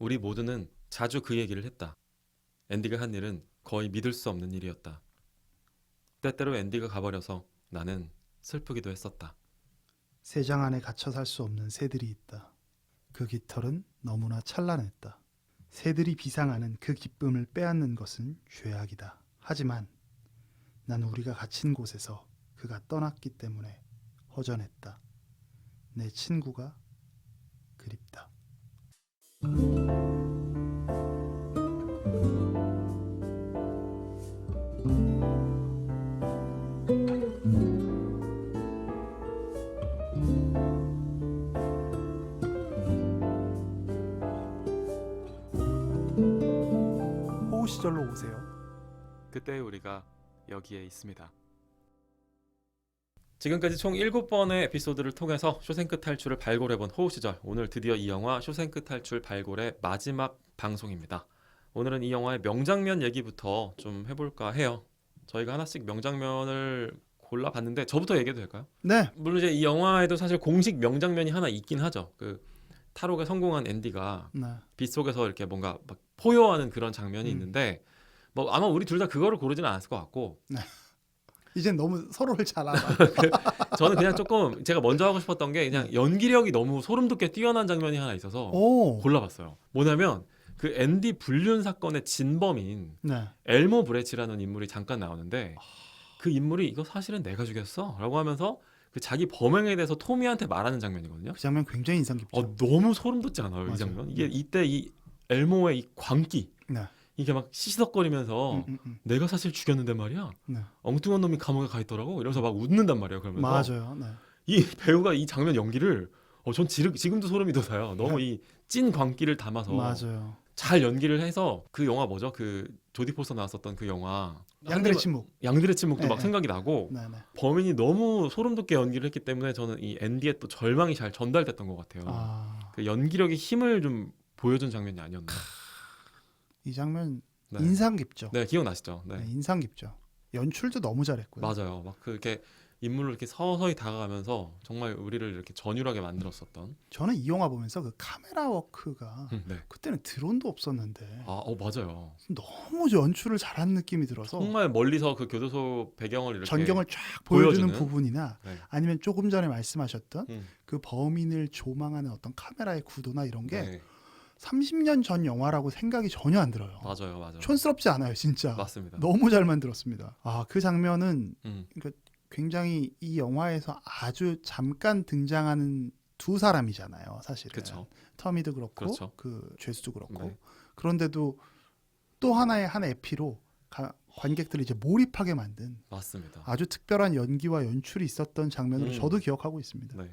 우리 모두는 자주 그 얘기를 했다. 앤디가 한 일은 거의 믿을 수 없는 일이었다. 때때로 앤디가 가버려서 나는 슬프기도 했었다. 새장 안에 갇혀 살 수 없는 새들이 있다. 그 깃털은 너무나 찬란했다. 새들이 비상하는 그 기쁨을 빼앗는 것은 죄악이다. 하지만 난 우리가 갇힌 곳에서 그가 떠났기 때문에 허전했다. 내 친구가 그립다. 호우 시절로 오세요. 그때 우리가 여기에 있습니다. 지금까지 총 7번의 에피소드를 통해서 쇼생크 탈출을 발굴해본 호우시절, 오늘 드디어 이 영화 쇼생크 탈출 발굴의 마지막 방송입니다. 오늘은 이 영화의 명장면 얘기부터 좀 해볼까 해요. 저희가 하나씩 명장면을 골라봤는데 저부터 얘기해도 될까요? 네. 물론 이제 이 영화에도 사실 공식 명장면이 하나 있긴 하죠. 그 탈옥에 성공한 앤디가 네. 빗속에서 이렇게 뭔가 막 포효하는 그런 장면이 음. 있는데 뭐 아마 우리 둘 다 그거를 고르지는 않았을 것 같고 이젠 너무 서로를 잘 알아. 저는 그냥 조금 제가 먼저 하고 싶었던 게 그냥 연기력이 너무 소름 돋게 뛰어난 장면이 하나 있어서 오. 골라봤어요. 뭐냐면 그 앤디 불륜 사건의 진범인 네. 엘모 브레치라는 인물이 잠깐 나오는데 그 인물이 이거 사실은 내가 죽였어 라고 하면서 그 자기 범행에 대해서 토미한테 말하는 장면이거든요. 그 장면 굉장히 인상 깊죠. 너무 소름 돋지 않아요? 맞아요. 이 장면? 이게 이때 이 엘모의 이 광기 네. 이게 막 시시덕거리면서 내가 사실 죽였는데 말이야 네. 엉뚱한 놈이 감옥에 가 있더라고 이러면서 막 웃는단 말이에요. 그러면서 맞아요. 네. 이 배우가 이 장면 연기를 전 지금도 소름이 돋아요. 너무 이 찐 광기를 담아서 맞아요. 잘 연기를 해서 그 영화 뭐죠? 그 조디 포스터 나왔었던 그 영화 양들의 침묵. 양들의 침묵도 네, 막 네. 생각이 나고 네, 네. 범인이 너무 소름 돋게 연기를 했기 때문에 저는 이 앤디의 또 절망이 잘 전달됐던 것 같아요. 아, 그 연기력의 힘을 좀 보여준 장면이 아니었나. 이 장면 네. 인상 깊죠. 네, 기억나시죠? 네. 네, 인상 깊죠. 연출도 너무 잘했고요. 맞아요. 막 그렇게 인물을 이렇게 서서히 다가가면서 정말 우리를 이렇게 전율하게 만들었었던. 저는 이 영화 보면서 그 카메라 워크가 네. 그때는 드론도 없었는데 맞아요. 너무 연출을 잘한 느낌이 들어서 정말 멀리서 그 교도소 배경을 이렇게 전경을 쫙 보여주는 보여주는? 부분이나 네. 아니면 조금 전에 말씀하셨던 음, 그 범인을 조망하는 어떤 카메라의 구도나 이런 게 네. 30년 전 영화라고 생각이 전혀 안 들어요. 맞아요. 촌스럽지 않아요, 진짜. 맞습니다. 너무 잘 만들었습니다. 그 장면은 음, 굉장히 이 영화에서 아주 잠깐 등장하는 두 사람이잖아요, 사실은. 그렇죠. 터미도 그렇고 그렇죠. 그 죄수도 그렇고. 네. 그런데도 또 하나의 한 에피로 관객들을 이제 몰입하게 만든 맞습니다. 아주 특별한 연기와 연출이 있었던 장면으로 음. 저도 기억하고 있습니다. 네.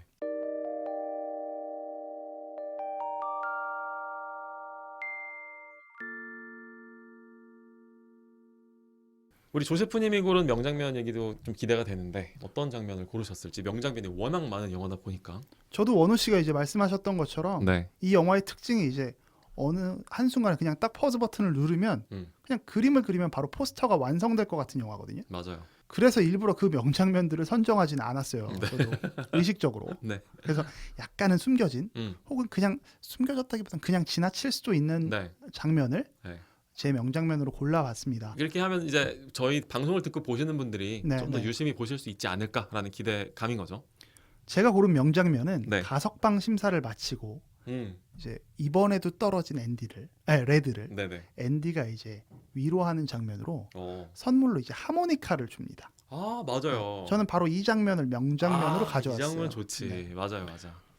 우리 조세프님이 고른 명장면 얘기도 좀 기대가 되는데 어떤 장면을 고르셨을지. 명장면이 워낙 많은 영화다 보니까. 저도 원우 씨가 이제 말씀하셨던 것처럼 네. 이 영화의 특징이 이제 어느 한순간에 그냥 딱 퍼즈 버튼을 누르면 그냥 그림을 그리면 바로 포스터가 완성될 것 같은 영화거든요. 맞아요. 그래서 일부러 그 명장면들을 선정하지는 않았어요. 네. 저도 의식적으로. 네. 그래서 약간은 숨겨진 음. 혹은 그냥 숨겨졌다기보다는 그냥 지나칠 수도 있는 네. 장면을 네. 제 명장면으로 골라봤습니다. 이렇게 하면 이제 저희 방송을 듣고 보시는 분들이 네, 좀 더 네. 유심히 보실 수 있지 않을까라는 기대감인 거죠. 제가 고른 명장면은 네. 가석방 심사를 마치고 이제 이번에도 떨어진 레드를 네네. 앤디가 이제 위로하는 장면으로 어. 선물로 이제 하모니카를 줍니다. 맞아요. 저는 바로 이 장면을 명장면으로 가져왔어요. 이 장면 좋지. 네. 맞아.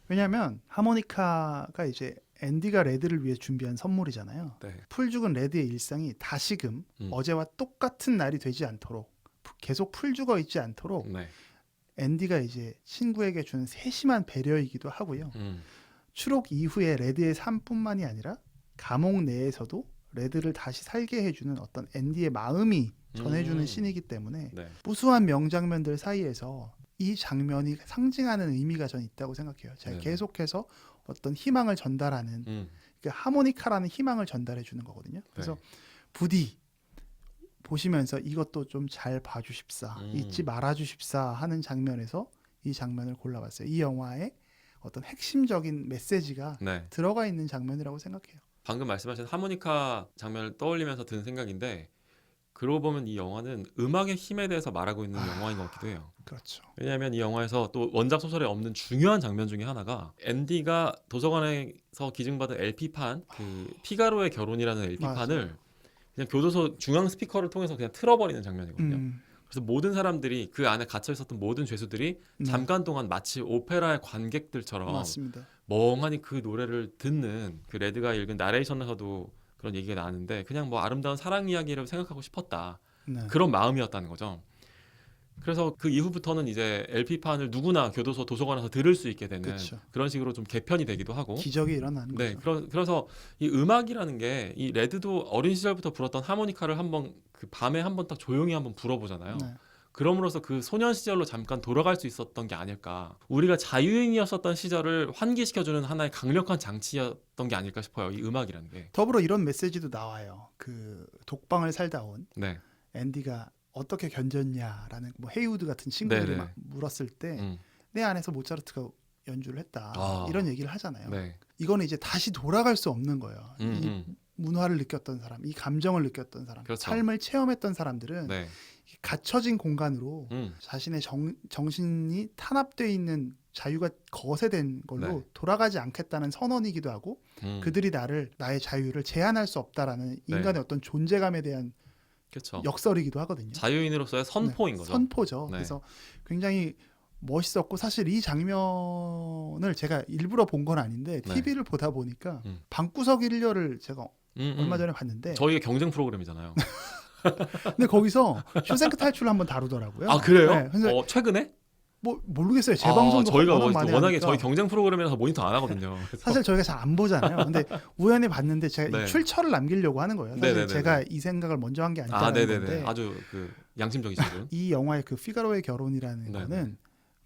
왜냐하면 하모니카가 이제 앤디가 레드를 위해 준비한 선물이잖아요. 네. 풀 죽은 레드의 일상이 다시금 음. 어제와 똑같은 날이 되지 않도록 계속 풀 죽어 있지 않도록 네. 앤디가 이제 친구에게 주는 세심한 배려이기도 하고요. 추록 이후에 레드의 삶뿐만이 아니라 감옥 내에서도 레드를 다시 살게 해주는 어떤 앤디의 마음이 전해주는 씬이기 때문에 네. 무수한 명장면들 사이에서 이 장면이 상징하는 의미가 전 있다고 생각해요. 제가 네네. 계속해서 어떤 희망을 전달하는 그 하모니카라는 희망을 전달해 주는 거거든요. 그래서 네. 부디 보시면서 이것도 좀 잘 봐주십사, 잊지 말아주십사 하는 장면에서 이 장면을 골라봤어요. 이 영화의 어떤 핵심적인 메시지가 네. 들어가 있는 장면이라고 생각해요. 방금 말씀하신 하모니카 장면을 떠올리면서 드는 생각인데 그러고 보면 이 영화는 음악의 힘에 대해서 말하고 있는 영화인 것 같기도 해요. 그렇죠. 왜냐하면 이 영화에서 또 원작 소설에 없는 중요한 장면 중에 하나가 앤디가 도서관에서 기증받은 LP판 그 피가로의 결혼이라는 LP판을 맞아요. 그냥 교도소 중앙 스피커를 통해서 그냥 틀어버리는 장면이거든요. 음, 그래서 모든 사람들이 그 안에 갇혀 있었던 모든 죄수들이 네, 잠깐 동안 마치 오페라의 관객들처럼 맞습니다. 멍하니 그 노래를 듣는 그 레드가 읽은 나레이션에서도 그런 얘기가 나왔는데 그냥 뭐 아름다운 사랑 이야기를 생각하고 싶었다. 네, 그런 마음이었다는 거죠. 그래서 그 이후부터는 이제 LP판을 누구나 교도소 도서관에서 들을 수 있게 되는 그렇죠. 그런 식으로 좀 개편이 되기도 하고 기적이 일어나는 네, 거죠. 그래서 이 음악이라는 게 이 레드도 어린 시절부터 불었던 하모니카를 한번 그 밤에 한번 딱 조용히 한번 불어보잖아요. 네, 그럼으로써 그 소년 시절로 잠깐 돌아갈 수 있었던 게 아닐까. 우리가 자유인이었었던 시절을 환기시켜주는 하나의 강력한 장치였던 게 아닐까 싶어요. 이 음악이라는 게. 더불어 이런 메시지도 나와요. 그 독방을 살다 온 네, 앤디가 어떻게 견뎠냐라는 뭐 헤이우드 같은 친구들이 네네. 막 물었을 때 음, 내 안에서 모차르트가 연주를 했다 아. 이런 얘기를 하잖아요. 네, 이거는 이제 다시 돌아갈 수 없는 거예요. 이 음. 문화를 느꼈던 사람, 이 감정을 느꼈던 사람, 그렇죠. 삶을 체험했던 사람들은 네, 갇혀진 공간으로 음, 자신의 정신이 탄압되어 있는 자유가 거세된 걸로 네. 돌아가지 않겠다는 선언이기도 하고 그들이 나의 자유를 제한할 수 없다라는 네. 인간의 어떤 존재감에 대한 그렇죠. 역설이기도 하거든요. 자유인으로서의 선포인 네, 거죠. 선포죠. 네. 그래서 굉장히 멋있었고 사실 이 장면을 제가 일부러 본 건 아닌데 네. TV를 보다 보니까 음. 방구석 일녀를 제가 얼마 전에 봤는데 저희의 경쟁 프로그램이잖아요. 근데 거기서 쇼생크 탈출을 한번 다루더라고요. 아 그래요? 네, 그래서 최근에? 뭐 모르겠어요. 재방송도 저희가 워낙 많이 워낙에 하니까. 저희 경쟁 프로그램이라서 모니터 안 하거든요. 그래서 사실 저희가 잘 안 보잖아요. 근데 우연히 봤는데 제가 네. 이 출처를 남기려고 하는 거예요. 사실 네네네네. 제가 이 생각을 먼저 한 게 아니라는 네네네. 건데 아주 그 양심적이신 분. 이 영화의 그 피가로의 결혼이라는 네네. 거는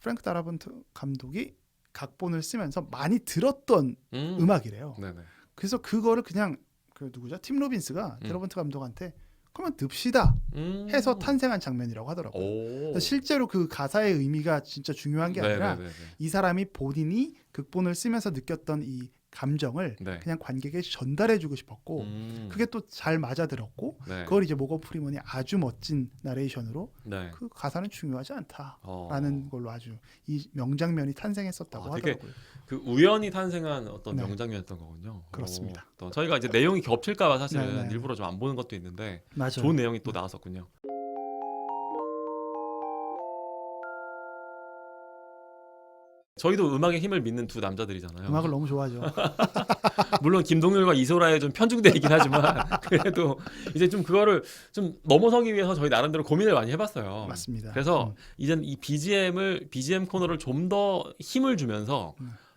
프랭크 다라본트 감독이 각본을 쓰면서 많이 들었던 음. 음악이래요. 네네. 그래서 그거를 그냥 그 누구죠? 팀 로빈스가 음. 다라본트 감독한테 그러면 듭시다 해서 탄생한 장면이라고 하더라고요. 오. 그래서 실제로 그 가사의 의미가 진짜 중요한 게 아니라 네네네네. 이 사람이 본인이 극본을 쓰면서 느꼈던 이 감정을 네. 그냥 관객에게 전달해주고 싶었고 그게 또 잘 맞아들었고 네. 그걸 이제 모건 프리먼이 아주 멋진 나레이션으로 네. 그 가사는 중요하지 않다라는 어. 걸로 아주 이 명장면이 탄생했었다고 되게 하더라고요. 그 우연히 탄생한 어떤 네. 명장면이었던 거군요. 그렇습니다. 또 저희가 이제 내용이 겹칠까봐 사실은 네, 네. 일부러 좀 안 보는 것도 있는데 맞아요. 좋은 내용이 또 나왔었군요. 저희도 음악의 힘을 믿는 두 남자들이잖아요. 음악을 너무 좋아하죠. 물론 김동률과 이소라에 좀 편중돼 있긴 하지만 그래도 이제 좀 그거를 좀 넘어서기 위해서 저희 나름대로 고민을 많이 해봤어요. 맞습니다. 그래서 이제는 이 BGM 코너를 좀 더 힘을 주면서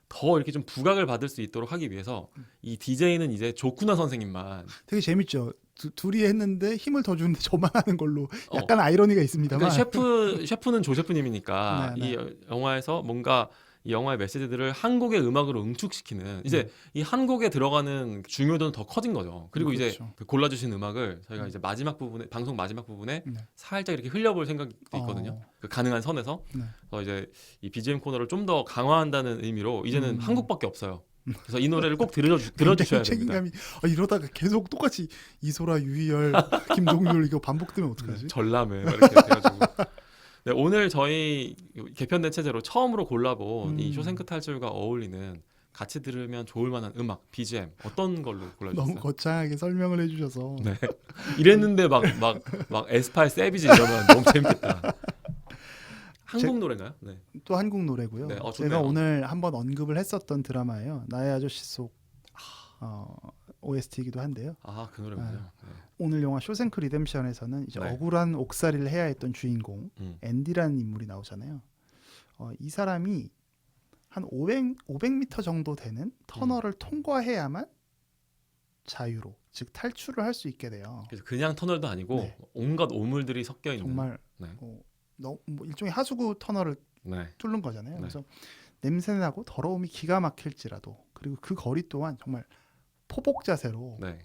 더 이렇게 좀 부각을 받을 수 있도록 하기 위해서 이 DJ는 이제 조쿠나 선생님만 되게 재밌죠. 둘이 했는데 힘을 더 주는데 저만 하는 걸로 약간 아이러니가 있습니다만. 그러니까 셰프는 조 셰프님이니까 네, 네. 이 영화에서 뭔가 이 영화의 메시지들을 한국의 음악으로 응축시키는 이제 이 한국에 들어가는 중요도는 더 커진 거죠. 그리고 이제 그렇죠. 그 골라주신 음악을 저희가 이제 마지막 부분에 방송 마지막 부분에 네. 살짝 이렇게 흘려볼 생각도 있거든요. 그 가능한 선에서 네. 그래서 이제 이 BGM 코너를 좀 더 강화한다는 의미로 이제는 한국밖에 없어요. 그래서 이 노래를 꼭 들어주셔야 됩니다. 책임감이 이러다가 계속 똑같이 이소라, 유희열, 김동률 이거 반복되면 어떡하지? 전람회 이렇게 돼가지고. 네, 오늘 저희 개편된 체제로 처음으로 골라본 이 쇼생크 탈출과 어울리는 같이 들으면 좋을 만한 음악 BGM 어떤 걸로 골라주셨어요? 너무 거창하게 설명을 해주셔서 네. 이랬는데 막 에스파의 세비지 이러면 너무 재밌겠다. 한국 노래인가요? 네. 또 한국 노래고요. 네, 좋네요. 제가 오늘 한번 언급을 했었던 드라마예요. 나의 아저씨 속 OST이기도 한데요. 그 노래군요. 네. 오늘 영화 쇼생크 리뎀션에서는 이제 네. 억울한 옥살이를 해야 했던 주인공 앤디라는 인물이 나오잖아요. 이 사람이 한 500m 정도 되는 터널을 통과해야만 자유로 즉 탈출을 할 수 있게 돼요. 그래서 그냥 터널도 아니고 네. 온갖 오물들이 섞여 있는. 정말 네. 뭐 일종의 하수구 터널을 네. 뚫는 거잖아요. 네. 그래서 냄새나고 더러움이 기가 막힐지라도 그리고 그 거리 또한 정말 포복 자세로 네.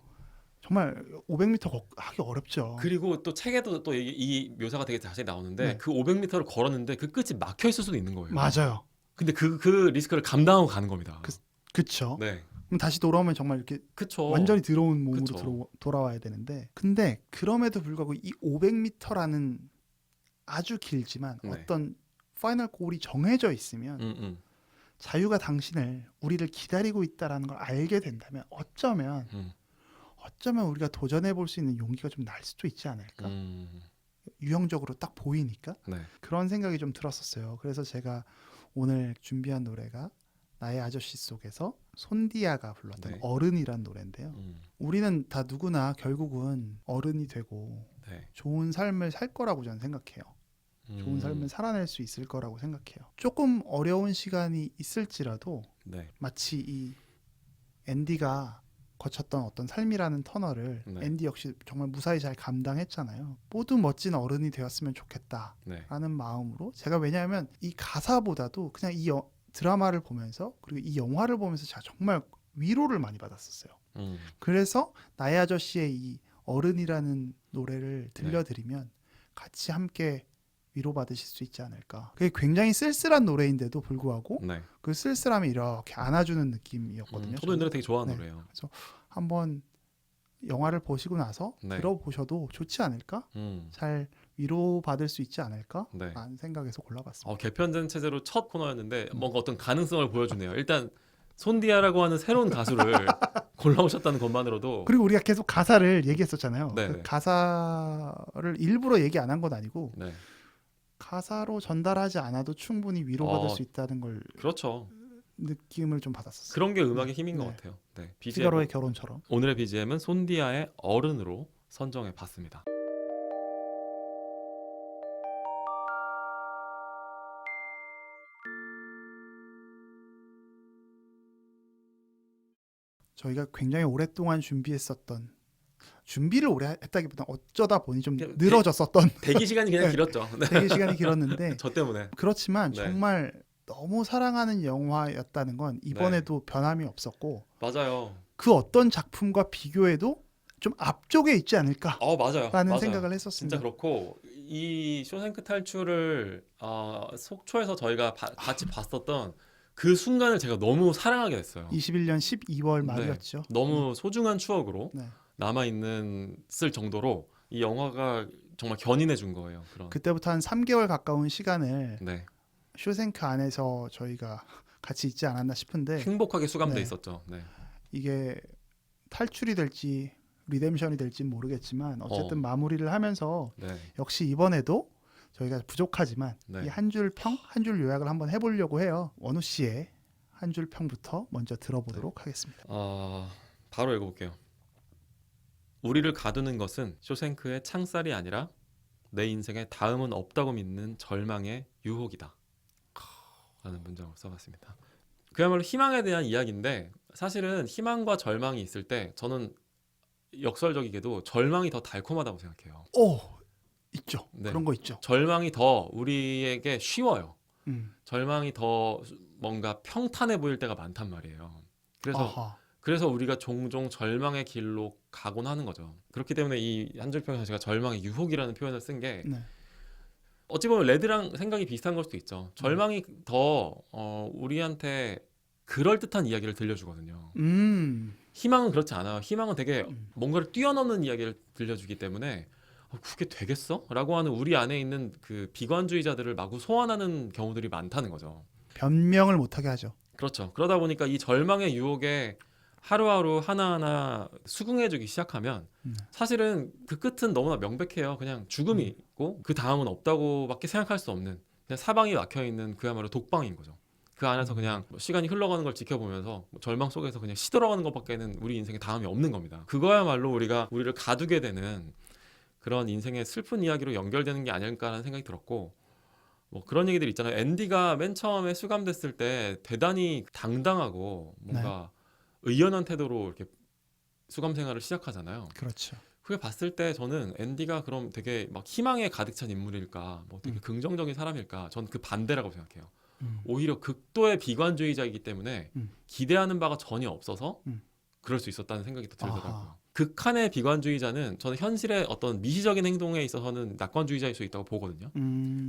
정말 500m 하기 어렵죠. 그리고 또 책에도 또 이 묘사가 되게 자세히 나오는데 네. 그 500m를 걸었는데 그 끝이 막혀 있을 수도 있는 거예요. 맞아요. 근데 그 리스크를 감당하고 가는 겁니다. 그쵸. 네. 그럼 다시 돌아오면 정말 이렇게 그쵸. 완전히 들어온 몸으로 그쵸. 돌아와야 되는데, 근데 그럼에도 불구하고 이 500m라는 아주 길지만 네. 어떤 파이널 골이 정해져 있으면 자유가 당신을 우리를 기다리고 있다라는 걸 알게 된다면 어쩌면 우리가 도전해 볼 수 있는 용기가 좀 날 수도 있지 않을까? 유형적으로 딱 보이니까 네. 그런 생각이 좀 들었었어요. 그래서 제가 오늘 준비한 노래가 나의 아저씨 속에서 손디아가 불렀던 네. 어른이란 노래인데요. 우리는 다 누구나 결국은 어른이 되고 네. 좋은 삶을 살 거라고 저는 생각해요. 좋은 삶을 살아낼 수 있을 거라고 생각해요. 조금 어려운 시간이 있을지라도 네. 마치 이 앤디가 거쳤던 어떤 삶이라는 터널을 네. 앤디 역시 정말 무사히 잘 감당했잖아요. 모두 멋진 어른이 되었으면 좋겠다라는 네. 마음으로, 제가 왜냐하면 이 가사보다도 그냥 이 드라마를 보면서 그리고 이 영화를 보면서 제가 정말 위로를 많이 받았었어요. 그래서 나의 아저씨의 이 어른이라는 노래를 들려드리면 같이 함께 위로받으실 수 있지 않을까. 그게 굉장히 쓸쓸한 노래인데도 불구하고 네. 그 쓸쓸함이 이렇게 안아주는 느낌이었거든요. 저도 이 노래 되게 좋아하는 네. 노래예요. 그래서 한번 영화를 보시고 나서 네. 들어보셔도 좋지 않을까? 잘 위로받을 수 있지 않을까? 네. 라는 생각에서 골라봤습니다. 개편된 체제로 첫 코너였는데 뭔가 어떤 가능성을 보여주네요. 일단 손디아라고 하는 새로운 가수를 골라오셨다는 것만으로도. 그리고 우리가 계속 가사를 얘기했었잖아요. 네네. 그 가사를 일부러 얘기 안 한 건 아니고 네. 가사로 전달하지 않아도 충분히 위로받을 어, 수 있다는 걸 그렇죠. 느낌을 좀 받았었어요. 그런 게 음악의 힘인 것 네. 같아요. 네. BGM. 피가로의 결혼처럼. 오늘의 BGM은 손디아의 어른으로 선정해 봤습니다. 저희가 굉장히 오랫동안 준비를 오래 했다기보다 어쩌다 보니 좀 그냥 늘어졌었던 대기 시간이 그냥 네. 길었죠. 네. 되게 시간이 길었는데 저 때문에. 그렇지만 네. 정말 너무 사랑하는 영화였다는 건 이번에도 변함이 없었고, 맞아요. 그 어떤 작품과 비교해도 좀 앞쪽에 있지 않을까라는 맞아요. 생각을 했었습니다. 진짜 그렇고 이 쇼생크 탈출을 속초에서 저희가 같이 봤었던 그 순간을 제가 너무 사랑하게 됐어요. 21년 12월 말이었죠. 너무 소중한 추억으로 네. 남아있을 정도로 이 영화가 정말 견인해 준 거예요. 그런. 그때부터 한 3개월 가까운 시간을 네. 쇼생크 안에서 저희가 같이 있지 않았나 싶은데, 행복하게 수감돼 네. 있었죠. 네. 이게 탈출이 될지 리뎀션이 될지 모르겠지만 어쨌든 마무리를 하면서 네. 역시 이번에도 저희가 부족하지만 네. 이 한 줄 평, 한 줄 요약을 한번 해보려고 해요. 원우 씨의 한 줄 평부터 먼저 들어보도록 하겠습니다. 바로 읽어볼게요. 우리를 가두는 것은 쇼생크의 창살이 아니라 내 인생에 다음은 없다고 믿는 절망의 유혹이다. 라는 문장을 써봤습니다. 그야말로 희망에 대한 이야기인데, 사실은 희망과 절망이 있을 때 저는 역설적이게도 절망이 더 달콤하다고 생각해요. 오, 있죠. 네. 그런 거 있죠. 절망이 더 우리에게 쉬워요. 음. 절망이 더 뭔가 평탄해 보일 때가 많단 말이에요. 아하. 그래서 우리가 종종 절망의 길로 가곤 하는 거죠. 그렇기 때문에 이 한 줄 평에서 제가 절망의 유혹이라는 표현을 쓴 게 네. 어찌 보면 레드랑 생각이 비슷한 걸 수도 있죠. 절망이 더 우리한테 그럴듯한 이야기를 들려주거든요. 희망은 그렇지 않아요. 희망은 되게 뭔가를 뛰어넘는 이야기를 들려주기 때문에 그게 되겠어? 라고 하는 우리 안에 있는 그 비관주의자들을 마구 소환하는 경우들이 많다는 거죠. 변명을 못하게 하죠. 그렇죠. 그러다 보니까 이 절망의 유혹에 하루하루 하나하나 수긍해주기 시작하면 사실은 그 끝은 너무나 명백해요. 그냥 죽음이 있고 그 다음은 없다고밖에 생각할 수 없는, 그냥 사방이 막혀있는 그야말로 독방인 거죠. 그 안에서 그냥 시간이 흘러가는 걸 지켜보면서 절망 속에서 그냥 시들어가는 것밖에는 우리 인생에 다음이 없는 겁니다. 그거야말로 우리를 가두게 되는 그런 인생의 슬픈 이야기로 연결되는 게 아닐까라는 생각이 들었고, 뭐 그런 얘기들 있잖아요. 앤디가 맨 처음에 수감됐을 때 대단히 당당하고 뭔가 의연한 태도로 이렇게 수감 생활을 시작하잖아요. 그렇죠. 그게 봤을 때 저는 앤디가 그럼 되게 막 희망에 가득 찬 인물일까, 뭐 되게 긍정적인 사람일까? 전 그 반대라고 생각해요. 오히려 극도의 비관주의자이기 때문에 기대하는 바가 전혀 없어서 그럴 수 있었다는 생각이 또 들더라고요. 아하. 극한의 극한의 비관주의자는 저는 현실의 어떤 미시적인 행동에 있어서는 낙관주의자일 수 있다고 보거든요.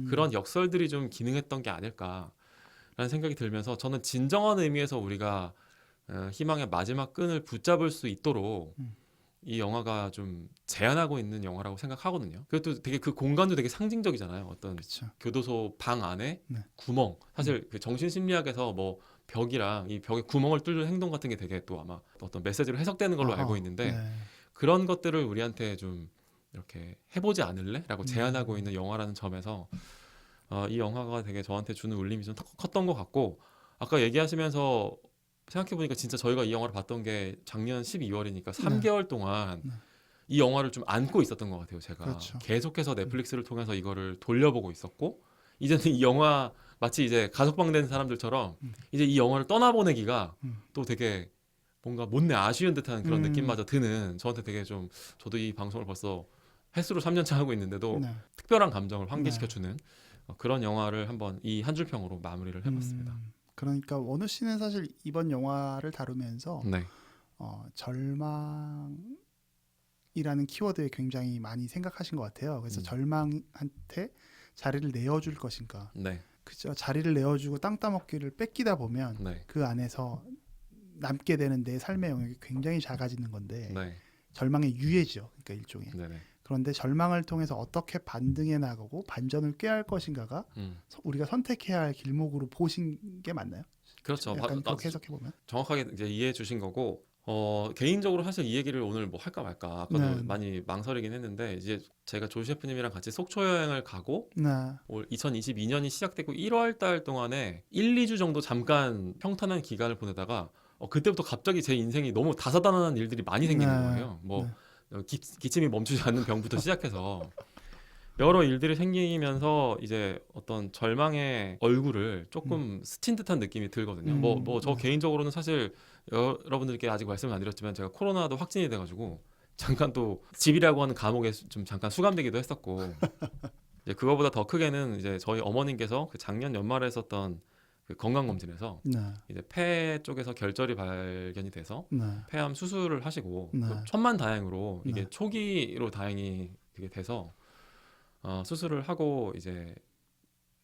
그런 역설들이 좀 기능했던 게 아닐까라는 생각이 들면서, 저는 진정한 의미에서 우리가 희망의 마지막 끈을 붙잡을 수 있도록 음. 이 영화가 좀 제안하고 있는 영화라고 생각하거든요. 그것도 되게 그 공간도 되게 상징적이잖아요. 어떤 그렇죠. 교도소 방 안에 네. 구멍. 사실 그 정신심리학에서 뭐 벽이랑 이 벽에 구멍을 뚫는 행동 같은 게 되게 또 아마 어떤 메시지로 해석되는 걸로 알고 있는데 네. 그런 것들을 우리한테 좀 이렇게 해보지 않을래? 라고 제안하고 음. 있는 영화라는 점에서 이 영화가 되게 저한테 주는 울림이 좀 컸던 것 같고 아까 얘기하시면서 생각해보니까 진짜 저희가 이 영화를 봤던 게 작년 12월이니까 3개월 동안 네. 이 영화를 좀 안고 있었던 것 같아요. 제가 그렇죠. 계속해서 넷플릭스를 통해서 이거를 돌려보고 있었고 이제는 이 영화 마치 이제 가족방 된 사람들처럼 이제 이 영화를 떠나보내기가 음. 또 되게 뭔가 못내 아쉬운 듯한 그런 음. 느낌마저 드는 저한테 되게 좀 저도 이 방송을 벌써 횟수로 3년차 하고 있는데도 네. 특별한 감정을 환기시켜주는 그런 영화를 한번 이 한 줄 평으로 마무리를 해봤습니다. 그러니까 원우 씨는 사실 이번 영화를 다루면서 네, 절망이라는 키워드에 굉장히 많이 생각하신 것 같아요. 그래서 음. 절망한테 자리를 내어줄 것인가. 네, 그죠. 자리를 내어주고 땅 따먹기를 뺏기다 보면 네, 그 안에서 남게 되는 내 삶의 영역이 굉장히 작아지는 건데 네, 절망의 유예죠. 그러니까 일종의. 네, 네. 그런데 절망을 통해서 어떻게 반등해 나가고 반전을 꾀할 것인가가 우리가 선택해야 할 길목으로 보신 게 맞나요? 그렇죠. 약간 그렇게 해석해 보면. 정확하게 이제 이해해 주신 거고 개인적으로 사실 이 얘기를 오늘 뭐 할까 말까 아까도 네. 많이 망설이긴 했는데 이제 제가 조 셰프님이랑 같이 속초 여행을 가고 네. 올 2022년이 시작되고 1월 달 동안에 1, 2주 정도 잠깐 평탄한 기간을 보내다가 그때부터 갑자기 제 인생이 너무 다사다난한 일들이 많이 생기는 네. 거예요. 뭐 네. 기침이 멈추지 않는 병부터 시작해서 여러 일들이 생기면서 이제 어떤 절망의 얼굴을 조금 스친 듯한 느낌이 들거든요. 뭐 저 개인적으로는 사실 여러분들께 아직 말씀을 안 드렸지만 제가 코로나도 확진이 돼가지고 잠깐 또 집이라고 하는 감옥에 좀 잠깐 수감되기도 했었고 이제 그거보다 더 크게는 이제 저희 어머님께서 그 작년 연말에 했었던 그 건강검진에서 네. 이제 폐 쪽에서 결절이 발견이 돼서 네. 폐암 수술을 하시고 네. 천만다행으로 이게 네. 초기로 다행히 그게 돼서 수술을 하고 이제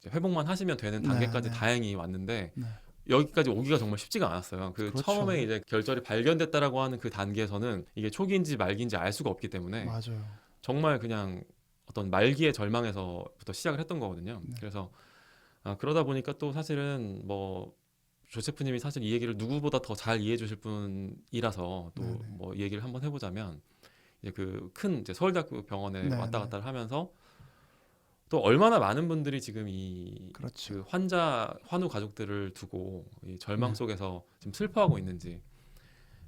회복만 하시면 되는 단계까지 네. 다행히 왔는데 네. 여기까지 오기가 정말 쉽지가 않았어요. 그 그렇죠. 처음에 이제 결절이 발견됐다라고 하는 그 단계에서는 이게 초기인지 말기인지 알 수가 없기 때문에 맞아요. 정말 그냥 어떤 말기의 절망에서부터 시작을 했던 거거든요. 네. 그래서 그러다 보니까 또 사실은 뭐 조세프님이 사실 이 얘기를 누구보다 더 잘 이해해 주실 분이라서 또 네네. 뭐 얘기를 한번 해보자면 이제 그 큰 이제 서울대학교 병원에 네네. 왔다 갔다 하면서 또 얼마나 많은 분들이 지금 그렇죠. 그 환자 환우 가족들을 두고 이 절망 네. 속에서 지금 슬퍼하고 있는지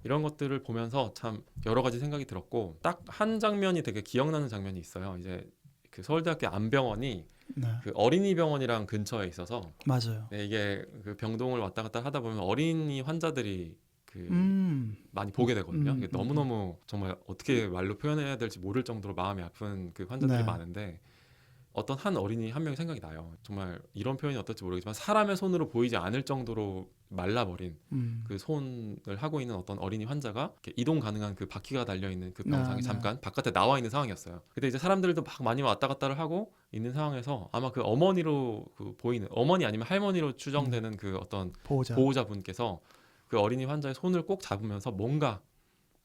이런 것들을 보면서 참 여러 가지 생각이 들었고 딱 한 장면이 되게 기억나는 장면이 있어요. 이제 그 서울대학교 안병원이 네. 그 어린이 병원이랑 근처에 있어서 맞아요. 네, 이게 그 병동을 왔다 갔다 하다 보면 어린이 환자들이 그 많이 보게 되거든요. 이게 너무너무 정말 어떻게 말로 표현해야 될지 모를 정도로 마음이 아픈 그 환자들이 네. 많은데 어떤 한 어린이 한 명이 생각이 나요. 정말 이런 표현이 어떨지 모르겠지만 사람의 손으로 보이지 않을 정도로 말라버린 그 손을 하고 있는 어떤 어린이 환자가 이렇게 이동 가능한 그 바퀴가 달려 있는 그 병상에 네. 잠깐 바깥에 나와 있는 상황이었어요. 근데 이제 사람들도 막 많이 왔다 갔다를 하고 있는 상황에서 아마 그 어머니로 그 보이는 어머니 아니면 할머니로 추정되는 그 어떤 보호자분께서 그 어린이 환자의 손을 꼭 잡으면서 뭔가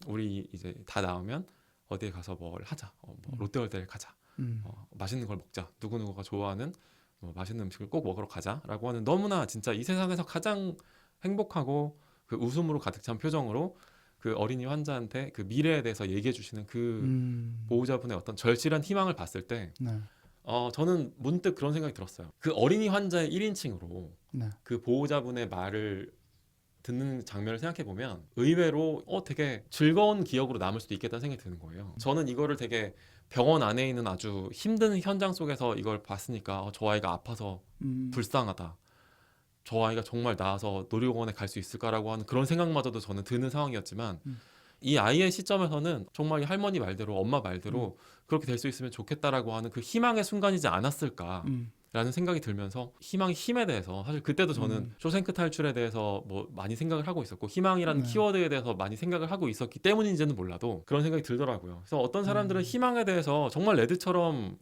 우리 이제 다 나오면 어디에 가서 뭘 하자, 뭐 롯데월드에 가자. 맛있는 걸 먹자. 누구누구가 좋아하는 맛있는 음식을 꼭 먹으러 가자라고 하는 너무나 진짜 이 세상에서 가장 행복하고 그 웃음으로 가득 찬 표정으로 그 어린이 환자한테 그 미래에 대해서 얘기해 주시는 그 보호자분의 어떤 절실한 희망을 봤을 때 네. 저는 문득 그런 생각이 들었어요. 그 어린이 환자의 1인칭으로 네. 그 보호자분의 말을 듣는 장면을 생각해 보면 의외로 되게 즐거운 기억으로 남을 수도 있겠다는 생각이 드는 거예요. 저는 이거를 되게 병원 안에 있는 아주 힘든 현장 속에서 이걸 봤으니까 저 아이가 아파서 불쌍하다. 저 아이가 정말 나아서 놀이공원에 갈 수 있을까라고 하는 그런 생각마저도 저는 드는 상황이었지만 이 아이의 시점에서는 정말 이 할머니 말대로 엄마 말대로 그렇게 될 수 있으면 좋겠다라고 하는 그 희망의 순간이지 않았을까. 라는 생각이 들면서 희망의 힘에 대해서 사실 그때도 저는 쇼생크 탈출에 대해서 뭐 많이 생각을 하고 있었고 희망이라는 네. 키워드에 대해서 많이 생각을 하고 있었기 때문인지는 몰라도 그런 생각이 들더라고요. 그래서 어떤 사람들은 희망에 대해서 정말 레드처럼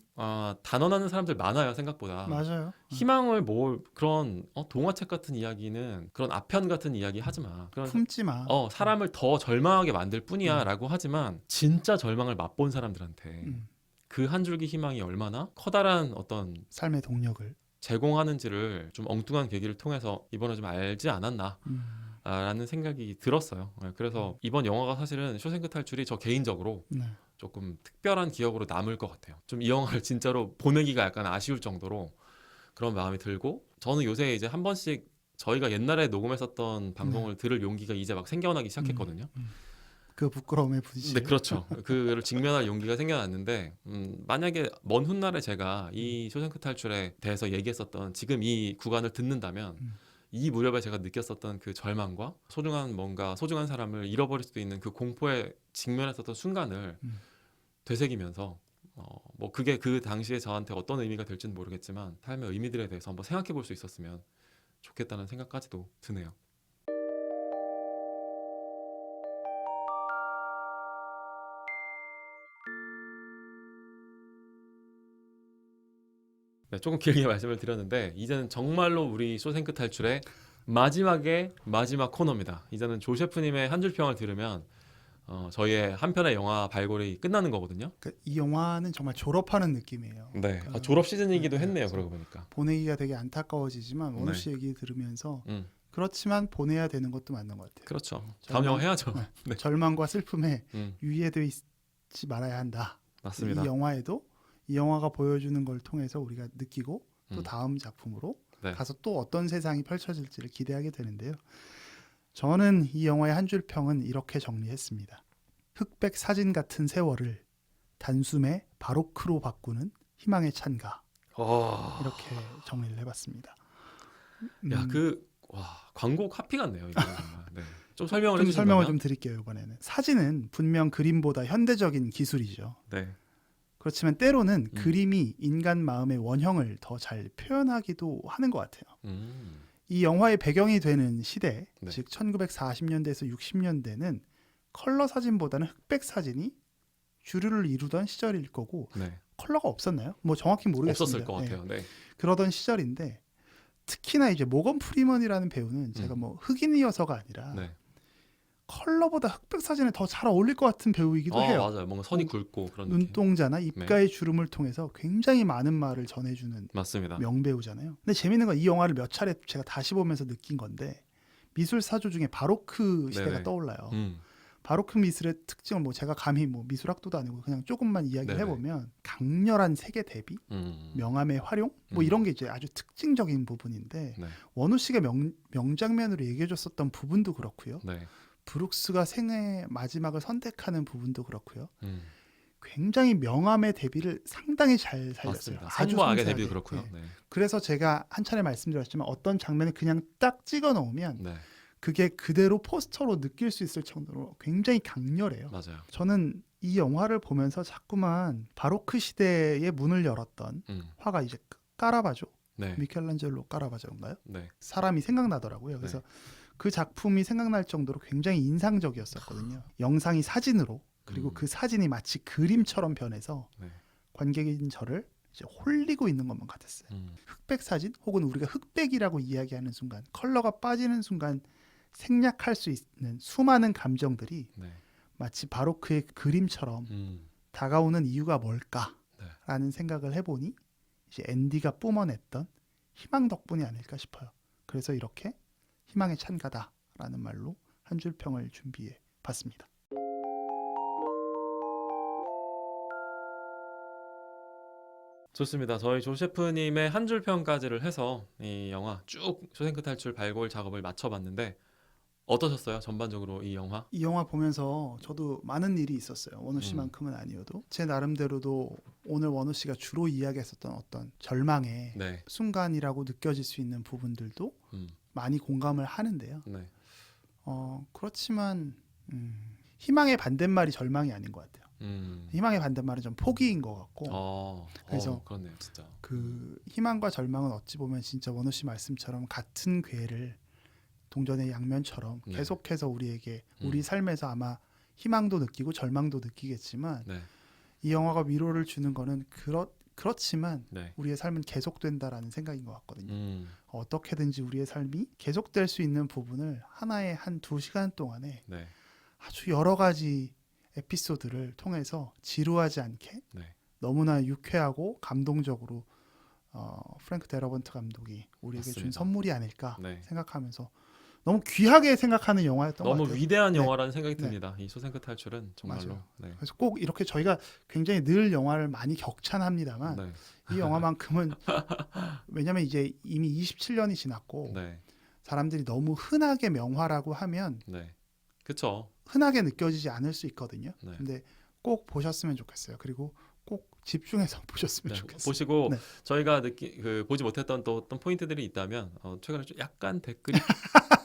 단언하는 사람들 많아요. 생각보다. 맞아요. 희망을 뭐 그런 동화책 같은 이야기는 그런 아편 같은 이야기 하지 마. 그런 품지 마. 사람을 더 절망하게 만들 뿐이야 라고 하지만 진짜 절망을 맛본 사람들한테 음, 그 한 줄기 희망이 얼마나 커다란 어떤 삶의 동력을. 제공하는지를 좀 엉뚱한 계기를 통해서 이번에 좀 알지 않았나 라는 생각이 들었어요. 그래서 이번 영화가 사실은 쇼생크 탈출이 저 개인적으로 네. 조금 특별한 기억으로 남을 것 같아요. 좀 이 영화를 진짜로 보내기가 약간 아쉬울 정도로 그런 마음이 들고 저는 요새 이제 한 번씩 저희가 옛날에 녹음했었던 방송을 들을 용기가 이제 막 생겨나기 시작했거든요. 그 부끄러움에 부딪히는. 네, 그렇죠. 그를 직면할 용기가 생겨났는데 만약에 먼 훗날에 제가 이 쇼생크 탈출에 대해서 얘기했었던 지금 이 구간을 듣는다면 이 무렵에 제가 느꼈었던 그 절망과 소중한 사람을 잃어버릴 수도 있는 그 공포에 직면했었던 순간을 되새기면서 뭐 그게 그 당시에 저한테 어떤 의미가 될지는 모르겠지만 삶의 의미들에 대해서 한번 생각해 볼 수 있었으면 좋겠다는 생각까지도 드네요. 네, 조금 길게 말씀을 드렸는데 이제는 정말로 우리 쇼생크 탈출의 마지막 코너입니다. 이제는 조 셰프님의 한 줄 평을 들으면 저희의 한 편의 영화 발굴이 끝나는 거거든요. 그러니까 이 영화는 정말 졸업하는 느낌이에요. 네, 그러니까 졸업 시즌이기도 네, 했네요. 그래서 그러고 보니까. 보내기가 되게 안타까워지지만 원우 네. 씨 얘기 들으면서 음, 그렇지만 보내야 되는 것도 맞는 것 같아요. 그렇죠. 다음 영화 해야죠. 네, 절망과 슬픔에 음, 유의되어 있지 말아야 한다. 맞습니다. 이 영화에도 이 영화가 보여주는 걸 통해서 우리가 느끼고 또 다음 작품으로 네. 가서 또 어떤 세상이 펼쳐질지를 기대하게 되는데요. 저는 이 영화의 한 줄 평은 이렇게 정리했습니다. 흑백 사진 같은 세월을 단숨에 바로크로 바꾸는 희망의 찬가. 이렇게 정리를 해봤습니다. 야, 광고 카피 같네요. 이거 정말. 네. 좀 설명을 좀 해주신다면. 설명을 좀 드릴게요. 이번에는 사진은 분명 그림보다 현대적인 기술이죠. 네. 그렇지만 때로는 그림이 인간 마음의 원형을 더 잘 표현하기도 하는 것 같아요. 이 영화의 배경이 되는 시대, 네. 즉 1940년대에서 60년대는 컬러 사진보다는 흑백 사진이 주류를 이루던 시절일 거고 네. 컬러가 없었나요? 뭐 정확히 모르겠습니다. 없었을 것 같아요. 네. 그러던 시절인데 특히나 이제 모건 프리먼이라는 배우는 제가 뭐 흑인이어서가 아니라 네. 컬러보다 흑백 사진에 더 잘 어울릴 것 같은 배우이기도 해요. 맞아요. 뭔가 선이 굵고 그런 느낌. 눈동자나 입가의 주름을 통해서 굉장히 많은 말을 전해주는 맞습니다. 명배우잖아요. 근데 재밌는 건 이 영화를 몇 차례 제가 다시 보면서 느낀 건데 미술 사조 중에 바로크 시대가 네네. 떠올라요. 음. 바로크 미술의 특징을 뭐 제가 감히 뭐 미술학도도 아니고 그냥 조금만 이야기를 네네. 해보면 강렬한 색의 대비, 명암의 활용 뭐 이런 게 이제 아주 특징적인 부분인데 네. 원우 씨가 명장면으로 얘기해줬었던 부분도 그렇고요. 네. 브룩스가 생애 마지막을 선택하는 부분도 그렇고요. 음. 굉장히 명암의 대비를 상당히 잘 살렸어요. 맞습니다. 아주 선과 악의 섬세하게. 대비도 그렇고요. 네. 네. 그래서 제가 한 차례 말씀드렸지만 어떤 장면을 그냥 딱 찍어 놓으면 네. 그게 그대로 포스터로 느낄 수 있을 정도로 굉장히 강렬해요. 맞아요. 저는 이 영화를 보면서 자꾸만 바로크 시대의 문을 열었던 화가 이제 까라바조, 네. 미켈란젤로 까라바조인가요? 네. 사람이 생각나더라고요. 그래서 그 작품이 생각날 정도로 굉장히 인상적이었었거든요. 영상이 사진으로 그리고 그 사진이 마치 그림처럼 변해서 네. 관객인 저를 이제 홀리고 있는 것만 같았어요. 흑백 사진 혹은 우리가 흑백이라고 이야기하는 순간 컬러가 빠지는 순간 생략할 수 있는 수많은 감정들이 네. 마치 바로크의 그림처럼 다가오는 이유가 뭘까라는 생각을 해보니 이제 앤디가 뿜어냈던 희망 덕분이 아닐까 싶어요. 그래서 이렇게 희망의 찬가다라는 말로 한 줄 평을 준비해 봤습니다. 좋습니다. 저희 조 셰프님의 한 줄 평까지를 해서 이 영화 쭉 쇼생크 탈출 발굴 작업을 마쳐봤는데 어떠셨어요? 전반적으로 이 영화? 이 영화 보면서 저도 많은 일이 있었어요. 원우 씨만큼은 아니어도 제 나름대로도 오늘 원우 씨가 주로 이야기했었던 어떤 절망의 네. 순간이라고 느껴질 수 있는 부분들도 많이 공감을 하는데요. 네. 그렇지만 희망의 반대말이 절망이 아닌 것 같아요. 희망의 반대말은 좀 포기인 것 같고 그래서 그렇네요, 진짜. 그 희망과 절망은 어찌 보면 진짜 원우 씨 말씀처럼 같은 궤를 동전의 양면처럼 네. 계속해서 우리에게 우리 삶에서 아마 희망도 느끼고 절망도 느끼겠지만 네, 이 영화가 위로를 주는 거는 그렇지만 네, 우리의 삶은 계속된다라는 생각인 것 같거든요. 음, 어떻게든지 우리의 삶이 계속될 수 있는 부분을 하나의 한 2시간 동안에 네, 아주 여러 가지 에피소드를 통해서 지루하지 않게 네, 너무나 유쾌하고 감동적으로 프랭크 데러번트 감독이 우리에게 준 맞습니다. 선물이 아닐까 네. 생각하면서 너무 귀하게 생각하는 영화였던 것 너무 같아요. 위대한 네. 영화라는 생각이 네. 듭니다. 이 쇼생크 탈출은 정말로. 맞아요. 네. 그래서 꼭 이렇게 저희가 굉장히 늘 영화를 많이 격찬합니다만 네. 이 영화만큼은 왜냐면 이제 이미 27년이 지났고 네. 사람들이 너무 흔하게 명화라고 하면 네. 그쵸. 흔하게 느껴지지 않을 수 있거든요. 네. 근데 꼭 보셨으면 좋겠어요. 그리고 꼭 집중해서 보셨으면 네. 좋겠어요. 보시고 네. 저희가 보지 못했던 또 어떤 포인트들이 있다면 최근에 좀 약간 댓글이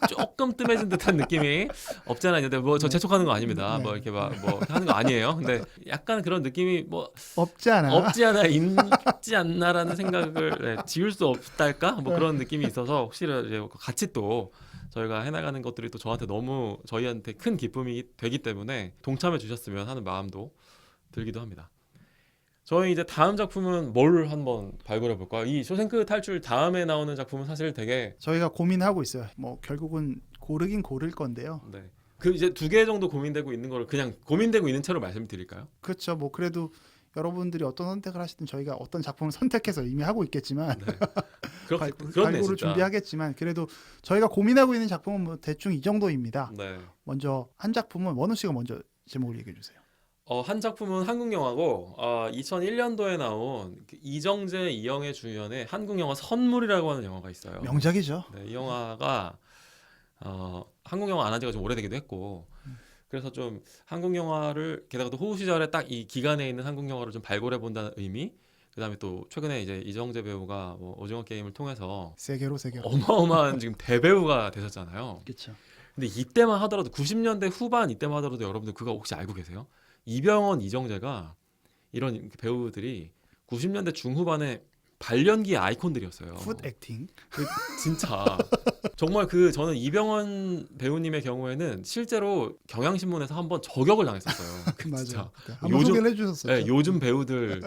조금 뜸해진 듯한 느낌이 없지 않아 있는데 뭐 저 네. 재촉하는 거 아닙니다. 네. 뭐 이렇게 막 뭐 하는 거 아니에요. 근데 약간 그런 느낌이 뭐 없지 않아. 없지 않아 있지 않나라는 생각을 지울 수 없달까 뭐 그런 느낌이 있어서 혹시 이제 같이 또 저희가 해나가는 것들이 또 저한테 너무 저희한테 큰 기쁨이 되기 때문에 동참해 주셨으면 하는 마음도 들기도 합니다. 저희 이제 다음 작품은 뭘 한번 발굴해 볼까요? 이 쇼생크 탈출 다음에 나오는 작품은 사실 되게 저희가 고민하고 있어요. 뭐 결국은 고르긴 고를 건데요. 네. 그 이제 2개 정도 고민되고 있는 거를 그냥 고민되고 있는 채로 말씀드릴까요? 그렇죠. 뭐 그래도 여러분들이 어떤 선택을 하시든 저희가 어떤 작품을 선택해서 이미 하고 있겠지만 네. 그렇네 발굴을 진짜. 준비하겠지만 그래도 저희가 고민하고 있는 작품은 뭐 대충 이 정도입니다. 네. 먼저 한 작품은 원우 씨가 먼저 제목을 얘기해 주세요. 한 작품은 한국 영화고 2001년도에 나온 그 이정재, 이영애 주연의 한국 영화 선물이라고 하는 영화가 있어요. 명작이죠. 네, 이 영화가 한국 영화 안 한 지가 좀 오래되기도 했고 그래서 좀 한국 영화를 게다가 또 호우 시절에 딱 이 기간에 있는 한국 영화를 좀 발굴해 본다는 의미 그다음에 또 최근에 이제 이정재 배우가 뭐 오징어 게임을 통해서 세계로 어마어마한 지금 대배우가 되셨잖아요. 그렇죠. 근데 이때만 하더라도 90년대 후반 이때만 하더라도 여러분들 그거 혹시 알고 계세요? 이병헌, 이정재가 이런 배우들이 90년대 중후반에 발연기의 아이콘들이었어요. 풋 액팅. 진짜 정말 저는 이병헌 배우님의 경우에는 실제로 경향신문에서 한번 저격을 당했었어요. 진짜. 맞아요. 한번 소개를 해주셨었죠. 네, 요즘 배우들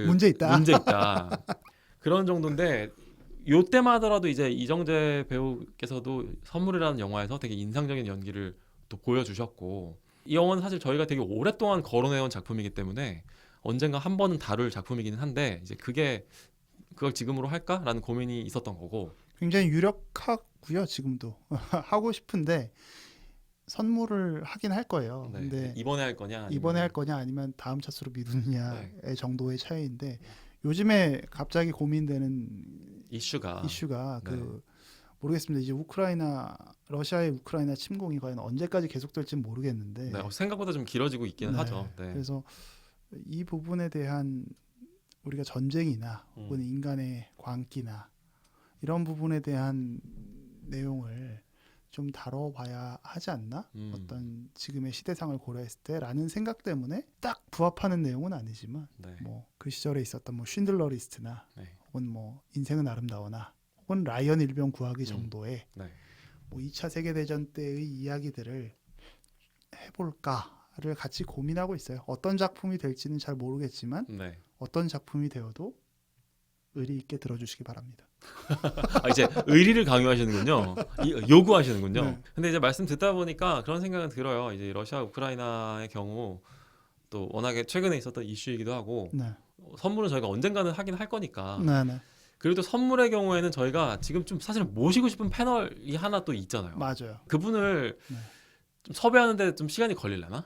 문제 있다. 문제 있다. 그런 정도인데 요때만 하더라도 이제 이정재 배우께서도 선물이라는 영화에서 되게 인상적인 연기를 또 보여주셨고 이 영화는 사실 저희가 되게 오랫동안 거론해온 작품이기 때문에 언젠가 한 번은 다룰 작품이기는 한데 이제 그걸 지금으로 할까라는 고민이 있었던 거고 굉장히 유력하고요. 지금도 하고 싶은데 선물을 하긴 할 거예요. 네, 근데 이번에 할 거냐 이번에 할 거냐 아니면 다음 차수로 미루느냐의 네. 정도의 차이인데 요즘에 갑자기 고민되는 이슈가 네. 모르겠습니다. 이제 러시아의 우크라이나 침공이 과연 언제까지 계속될지는 모르겠는데 네, 생각보다 좀 길어지고 있기는 네. 하죠. 네. 그래서 이 부분에 대한 우리가 전쟁이나 혹은 인간의 광기나 이런 부분에 대한 내용을 좀 다뤄봐야 하지 않나? 어떤 지금의 시대상을 고려했을 때라는 생각 때문에 딱 부합하는 내용은 아니지만 네. 뭐 그 시절에 있었던 뭐 쉰들러 리스트나 네. 혹은 뭐 인생은 아름다워나 혹은 라이언 일병 구하기 정도의 네. 뭐 2차 세계대전 때의 이야기들을 해볼까를 같이 고민하고 있어요. 어떤 작품이 될지는 잘 모르겠지만 네. 어떤 작품이 되어도 의리 있게 들어주시기 바랍니다. 이제 의리를 강요하시는군요. 요구하시는군요. 네. 근데 이제 말씀 듣다 보니까 그런 생각은 들어요. 이제 러시아 우크라이나의 경우 또 워낙에 최근에 있었던 이슈이기도 하고 네. 선물은 저희가 언젠가는 하긴 할 거니까. 네. 그리고 또 선물의 경우에는 저희가 지금 좀 사실 모시고 싶은 패널이 하나 또 있잖아요. 맞아요. 그분을 네. 좀 섭외하는데 좀 시간이 걸리려나?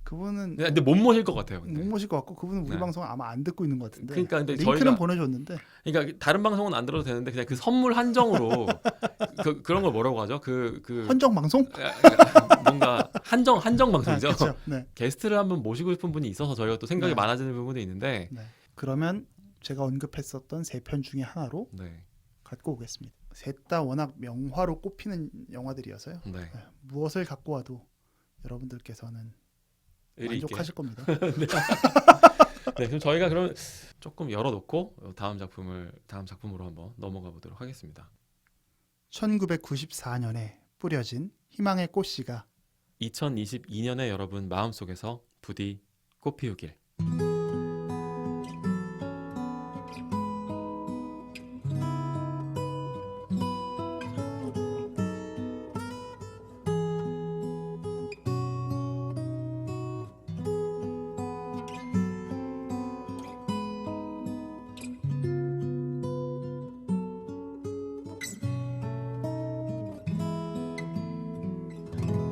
그분은 근데 못 모실 것 같아요. 근데. 못 모실 것 같고 그분은 우리 네. 방송 아마 안 듣고 있는 것 같은데. 그러니까 근데 링크는 보내줬는데. 그러니까 다른 방송은 안 들어도 되는데 그냥 그 선물 한정으로 그런 걸 뭐라고 하죠? 헌정 방송? 뭔가 한정 방송이죠. 그렇죠. 네. 게스트를 한번 모시고 싶은 분이 있어서 저희가 또 생각이 네. 많아지는 부분이 있는데 네. 그러면 제가 언급했었던 3편 중에 하나로 네. 갖고 오겠습니다. 셋 다 워낙 명화로 꼽히는 영화들이어서요. 네. 네. 무엇을 갖고 와도 여러분들께서는 의리 있게. 만족하실 겁니다. 네, 그럼 저희가 그럼 조금 열어놓고 다음 작품으로 한번 넘어가 보도록 하겠습니다. 1994년에 뿌려진 희망의 꽃씨가 2022년에 여러분 마음속에서 부디 꽃피우길.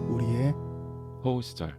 우리의 호우 시절.